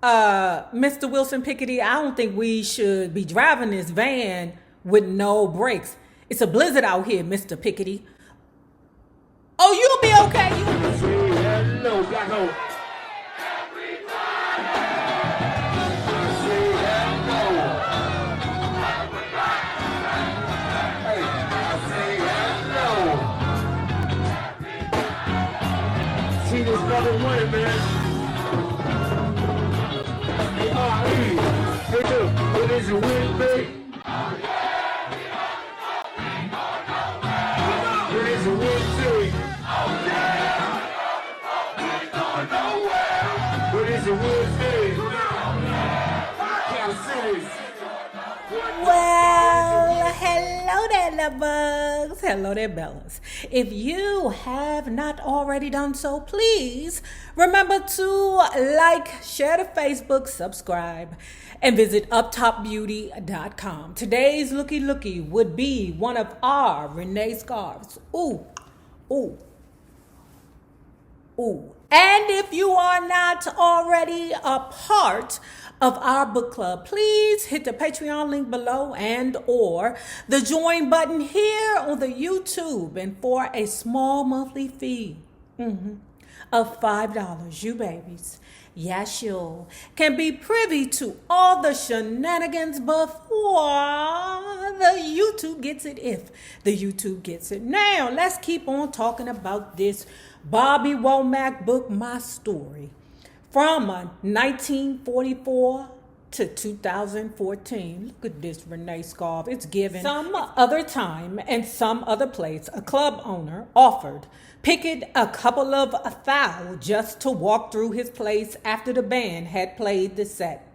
Mr. Wilson Pickett, I don't think we should be driving this van with no brakes. It's a blizzard out here, Mr. Pickett. Oh, you'll be okay. Hello, Black Hole. See this brother winning, man. Hey, hey, dude, what is your win, big? What is your win, big? What is your win, big? Well, hello there, love bugs. Hello there, Bellas. If you have not already done so, please remember to like, share to Facebook, subscribe, and visit uptopbeauty.com. Today's looky would be one of our Renee scarves. Ooh. And if you are not already a part of our book club, please hit the Patreon link below and or the join button here on the YouTube. And for a small monthly fee of $5, you babies, yes, you can be privy to all the shenanigans before the YouTube gets it, if the YouTube gets it. Now, let's keep on talking about this Bobby Womack book, My Story, from 1944 to 2014. Look at this Renee scarf. It's given. Some other time and some other place, a club owner offered Pickett a couple of $1,000 just to walk through his place after the band had played the set.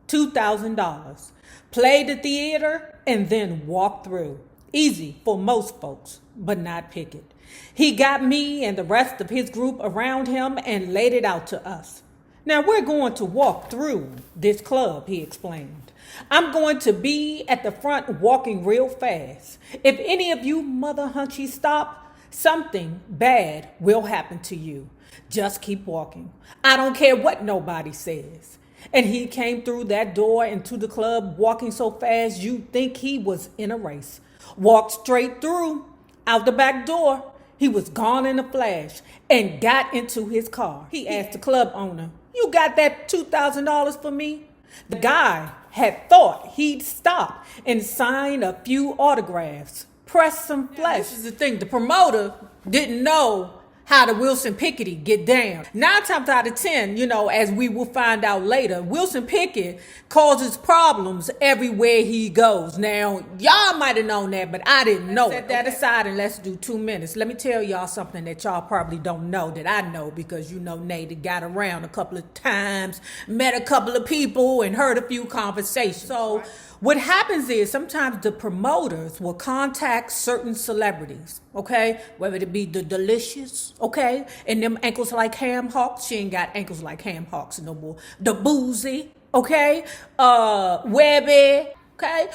$2,000. Played the theater and then walked through. Easy for most folks, but not Pickett. He got me and the rest of his group around him and laid it out to us. Now we're going to walk through this club, he explained. I'm going to be at the front walking real fast. If any of you mother hunchies stop, something bad will happen to you. Just keep walking. I don't care what nobody says. And he came through that door into the club walking so fast you'd think he was in a race. Walked straight through, out the back door. He was gone in a flash and got into his car. He asked the club owner, "You got that $2,000 for me?" The guy had thought he'd stop and sign a few autographs, press some flesh. This is the thing, the promoter didn't know how the Wilson Pickett get down. 9 times out of 10, as we will find out later, Wilson Pickett causes problems everywhere he goes. Now, y'all might have known that, but I didn't know. Set that aside and let's do 2 minutes. Let me tell y'all something that y'all probably don't know that I know, because Nate got around a couple of times, met a couple of people, and heard a few conversations. So what happens is sometimes the promoters will contact certain celebrities, okay? Whether it be the Delicious, okay? And them ankles like ham hocks. She ain't got ankles like ham hocks no more. The Boozy, okay? Webby, okay?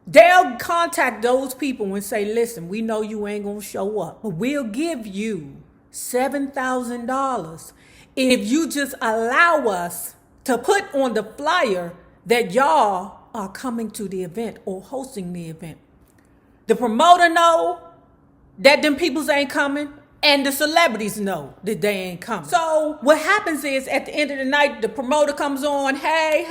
They'll contact those people and say, listen, we know you ain't gonna show up, but we'll give you $7,000 if you just allow us to put on the flyer that y'all are coming to the event or hosting the event. The promoter know that them peoples ain't coming, and the celebrities know that they ain't coming. So what happens is at the end of the night, the promoter comes on, hey,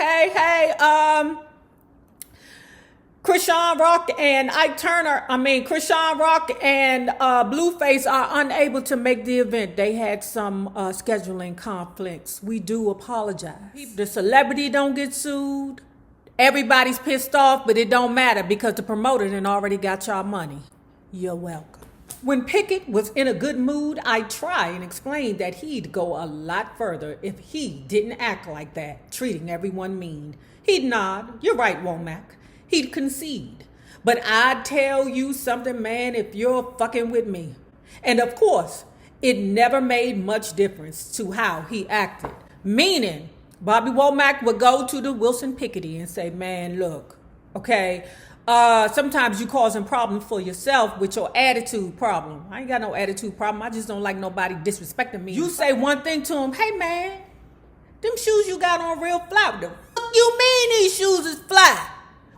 Krishan Rock and Krishan Rock and Blueface are unable to make the event. They had some scheduling conflicts. We do apologize. The celebrity don't get sued. Everybody's pissed off, but it don't matter because the promoter done already got y'all money. You're welcome. When Pickett was in a good mood, I'd try and explain that he'd go a lot further if he didn't act like that, treating everyone mean. He'd nod, you're right, Womack. He'd concede. But I'd tell you something, man, if you're fucking with me. And of course, it never made much difference to how he acted. Meaning, Bobby Womack would go to the Wilson Pickett and say, man, look, okay, sometimes you causing problems for yourself with your attitude problem. I ain't got no attitude problem. I just don't like nobody disrespecting me. You say one thing to him, hey, man, Them shoes you got on real fly. What the fuck you mean these shoes is fly?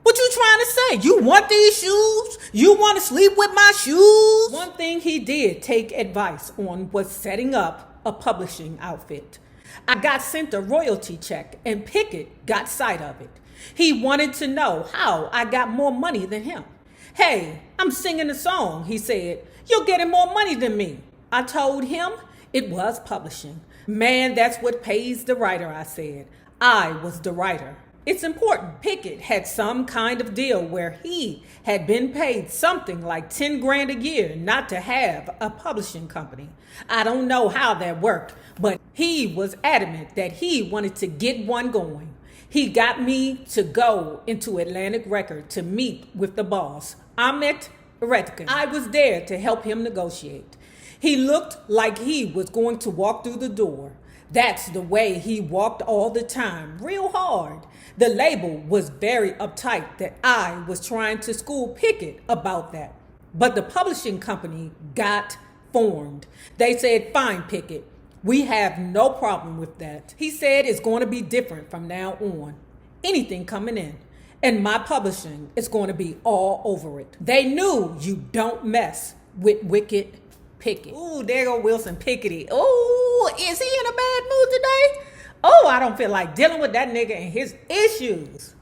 What you trying to say? You want these shoes? You want to sleep with my shoes? One thing he did take advice on was setting up a publishing outfit. I got sent a royalty check and Pickett got sight of it. He wanted to know how I got more money than him. Hey, I'm singing a song, he said. You're getting more money than me. I told him it was publishing. Man, that's what pays the writer, I said. I was the writer. It's important. Pickett had some kind of deal where he had been paid something like 10 grand a year not to have a publishing company. I don't know how that worked, but he was adamant that he wanted to get one going. He got me to go into Atlantic Record to meet with the boss, Ahmet Redkin. I was there to help him negotiate. He looked like he was going to walk through the door. That's the way he walked all the time, real hard. The label was very uptight that I was trying to school Pickett about that. But the publishing company got formed. They said, fine, Pickett, we have no problem with that. He said it's going to be different from now on. Anything coming in. And my publishing is going to be all over it. They knew you don't mess with Wicked Pickett. Ooh, there go Wilson Pickett. Ooh, is he in a bad mood today? Oh, I don't feel like dealing with that nigga and his issues.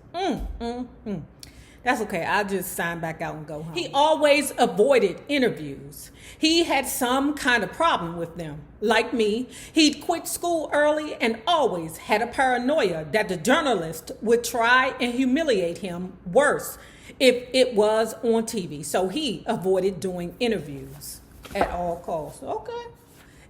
That's okay. I'll just sign back out and go home. He always avoided interviews. He had some kind of problem with them. Like me, he'd quit school early and always had a paranoia that the journalist would try and humiliate him worse if it was on TV. So he avoided doing interviews at all costs. Okay.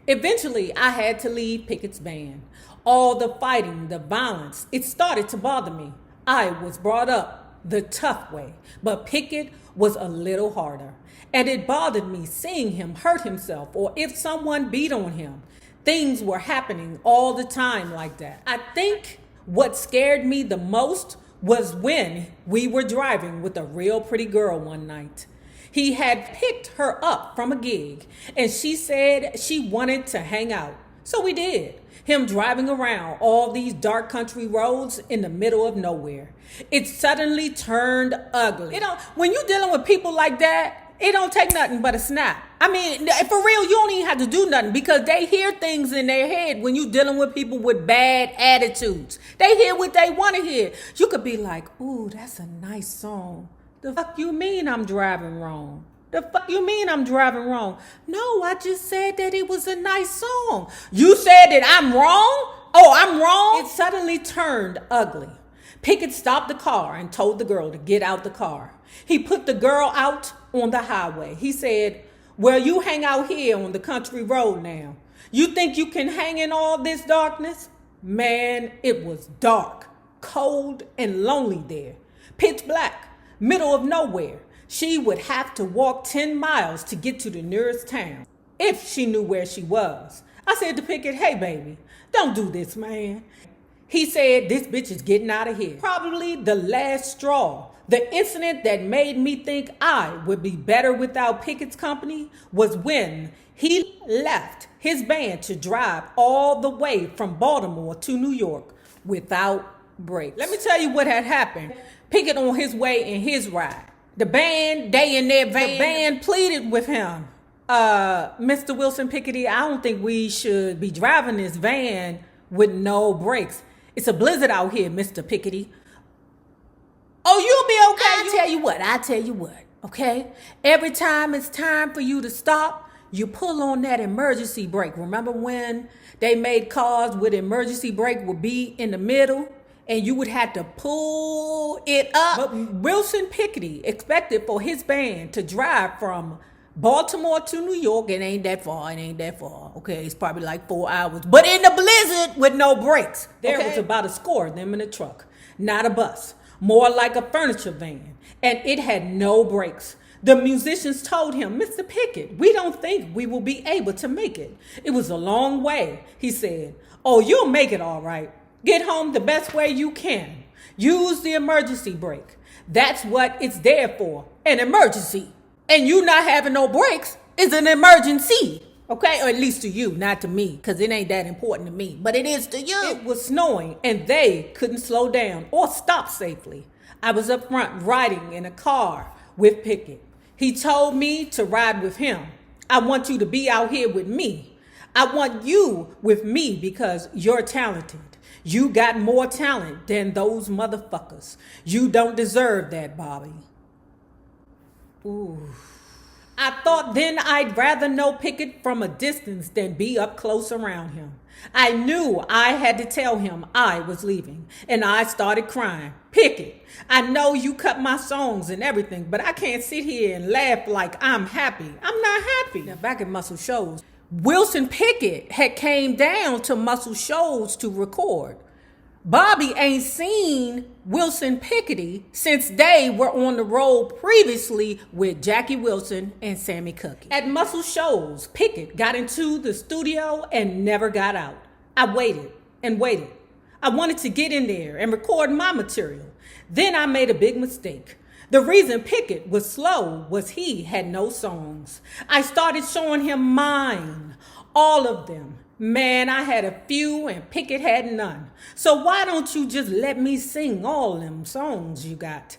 Eventually, I had to leave Pickett's band. All the fighting, the violence, it started to bother me. I was brought up the tough way, but Pickett was a little harder. And it bothered me seeing him hurt himself or if someone beat on him. Things were happening all the time like that. I think what scared me the most was when we were driving with a real pretty girl one night. He had picked her up from a gig and she said she wanted to hang out. So we did. Him driving around all these dark country roads in the middle of nowhere. It suddenly turned ugly. When you're dealing with people like that, it don't take nothing but a snap. I mean, for real, you don't even have to do nothing because they hear things in their head when you're dealing with people with bad attitudes. They hear what they want to hear. You could be like, ooh, that's a nice song. The fuck you mean I'm driving wrong? The fuck you mean I'm driving wrong? No, I just said that it was a nice song. You said that I'm wrong? Oh, I'm wrong? It suddenly turned ugly. Pickett stopped the car and told the girl to get out the car. He put the girl out on the highway. He said, well, you hang out here on the country road now. You think you can hang in all this darkness? Man, it was dark, cold, and lonely there. Pitch black, middle of nowhere. She would have to walk 10 miles to get to the nearest town, if she knew where she was. I said to Pickett, hey, baby, don't do this, man. He said, this bitch is getting out of here. Probably the last straw. The incident that made me think I would be better without Pickett's company was when he left his band to drive all the way from Baltimore to New York without brakes. Let me tell you what had happened. Pickett on his way in his ride. The band, they in their van. The band pleaded with him. Mr. Wilson Pickett, I don't think we should be driving this van with no brakes. It's a blizzard out here, Mr. Pickett. Oh, you'll be okay. I tell you what, okay? Every time it's time for you to stop, you pull on that emergency brake. Remember when they made cars with emergency brake would be in the middle? And you would have to pull it up. But Wilson Pickett expected for his band to drive from Baltimore to New York. It ain't that far. Okay, it's probably like 4 hours. But in the blizzard with no brakes. There was about a score of them in a truck. Not a bus. More like a furniture van. And it had no brakes. The musicians told him, Mr. Pickett, we don't think we will be able to make it. It was a long way. He said, oh, you'll make it all right. Get home the best way you can. Use the emergency brake. That's what it's there for. An emergency. And you not having no brakes is an emergency. Okay, or at least to you, not to me, because it ain't that important to me, but it is to you. It was snowing, and they couldn't slow down or stop safely. I was up front riding in a car with Pickett. He told me to ride with him. I want you to be out here with me. I want you with me because you're talented. You got more talent than those motherfuckers. You don't deserve that, Bobby. Ooh. I thought then I'd rather know Pickett from a distance than be up close around him. I knew I had to tell him I was leaving, and I started crying. Pickett, I know you cut my songs and everything, but I can't sit here and laugh like I'm happy. I'm not happy. Now back at Muscle Shoals, Wilson Pickett had came down to Muscle Shoals to record. Bobby ain't seen Wilson Pickett since they were on the road previously with Jackie Wilson and Sammy Cookie. At Muscle Shoals, Pickett got into the studio and never got out. I waited and waited. I wanted to get in there and record my material. Then I made a big mistake. The reason Pickett was slow was he had no songs. I started showing him mine, all of them. Man, I had a few and Pickett had none. So why don't you just let me sing all them songs you got?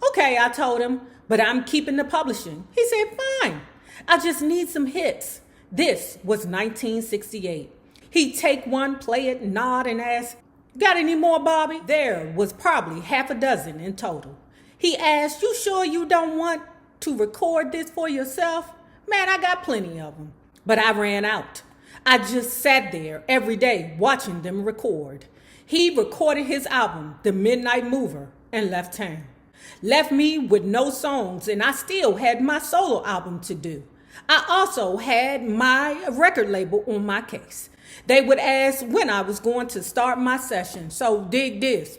Okay, I told him, but I'm keeping the publishing. He said, fine. I just need some hits. This was 1968. He'd take one, play it, nod, and ask, got any more, Bobby? There was probably half a dozen in total. He asked, you sure you don't want to record this for yourself? Man, I got plenty of them. But I ran out. I just sat there every day watching them record. He recorded his album, The Midnight Mover, and left town. Left me with no songs, and I still had my solo album to do. I also had my record label on my case. They would ask when I was going to start my session, so dig this.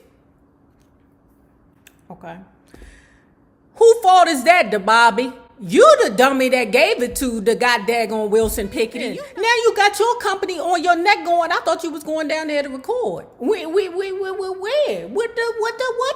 Okay. Who fault is that, the Bobby? You the dummy that gave it to the goddamn Wilson Pickett. Now you got your company on your neck going. I thought you was going down there to record. Where? What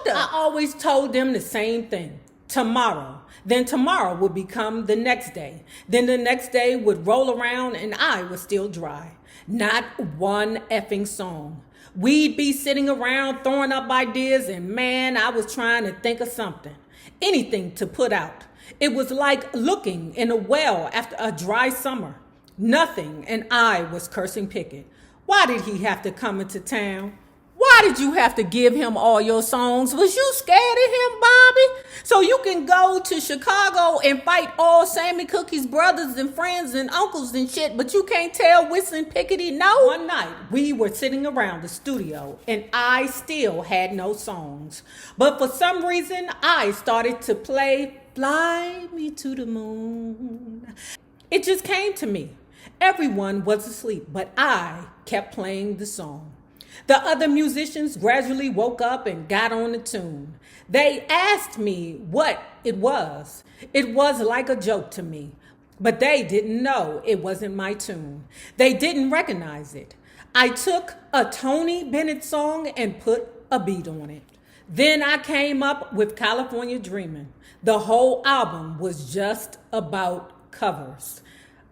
the? I always told them the same thing. Tomorrow. Then tomorrow would become the next day. Then the next day would roll around and I was still dry. Not one effing song. We'd be sitting around throwing up ideas and man, I was trying to think of something. Anything to put out. It was like looking in a well after a dry summer. Nothing, and I was cursing Pickett. Why did he have to come into town? Why did you have to give him all your songs? Was you scared of him, Bobby? So you can go to Chicago and fight all Sammy Cookie's brothers and friends and uncles and shit, but you can't tell Wilson Pickett no? One night, we were sitting around the studio, and I still had no songs. But for some reason, I started to play Fly Me to the Moon. It just came to me. Everyone was asleep, but I kept playing the song. The other musicians gradually woke up and got on the tune. They asked me what it was. It was like a joke to me, but they didn't know it wasn't my tune. They didn't recognize it. I took a Tony Bennett song and put a beat on it. Then I came up with California Dreamin'. The whole album was just about covers.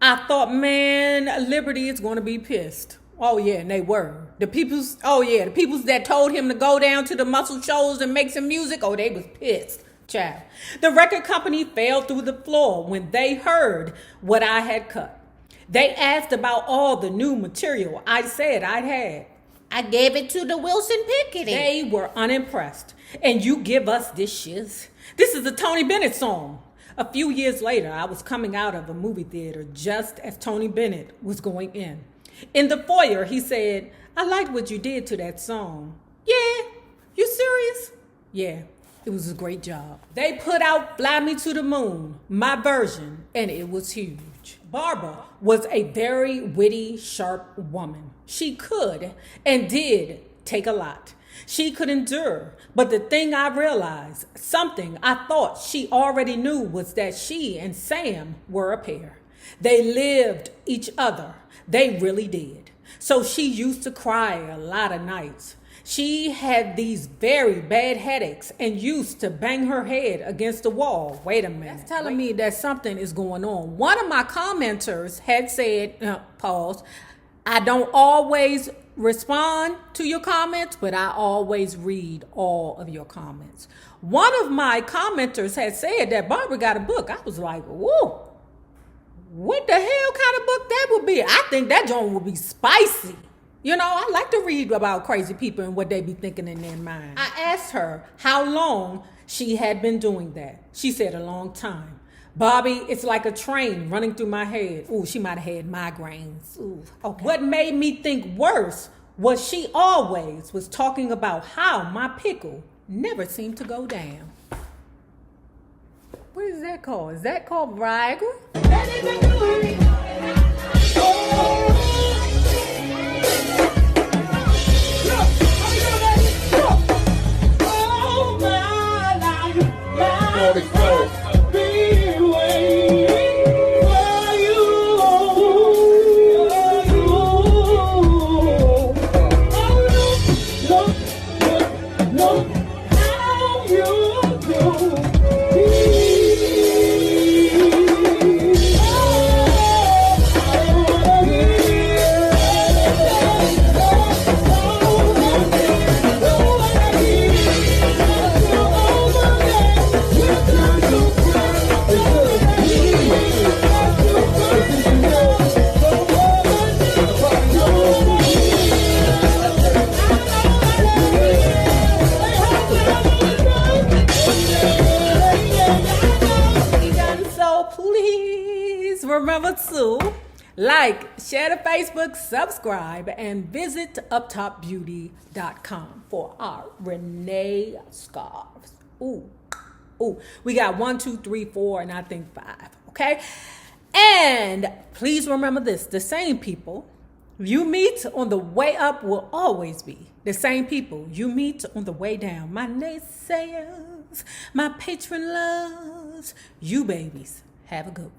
I thought, man, Liberty is going to be pissed. Oh, yeah, and they were. The peoples that told him to go down to the Muscle Shoals and make some music, oh, they was pissed, child. The record company fell through the floor when they heard what I had cut. They asked about all the new material I said I'd had. I gave it to the Wilson Pickett. They were unimpressed. And you give us this shiz? This is a Tony Bennett song. A few years later, I was coming out of a movie theater just as Tony Bennett was going in. In the foyer, he said, I liked what you did to that song. Yeah? You serious? Yeah, it was a great job. They put out Fly Me to the Moon, my version, and it was huge. Barbara was a very witty, sharp woman. She could and did take a lot. She could endure, but the thing I realized, something I thought she already knew, was that she and Sam were a pair. They lived each other. They really did. So she used to cry a lot of nights. She had these very bad headaches and used to bang her head against the wall. Wait a minute. That's telling me that something is going on. One of my commenters had said, pause, I don't always respond to your comments, but I always read all of your comments. One of my commenters had said that Barbara got a book. I was like, whoa, what the hell kind of book that would be? I think that joint would be spicy. You know, I like to read about crazy people and what they be thinking in their mind. I asked her how long she had been doing that. She said a long time. Bobby, it's like a train running through my head. Ooh, she might have had migraines. Ooh, okay. What made me think worse was she always was talking about how my pickle never seemed to go down. What is that called? Is that called Viagra? Remember to like, share the Facebook, subscribe, and visit uptopbeauty.com for our Renee scarves. Ooh, we got 1, 2, 3, 4, and I think 5. Okay, and please remember this: the same people you meet on the way up will always be the same people you meet on the way down. My naysayers, my patron loves, you babies. Have a good one.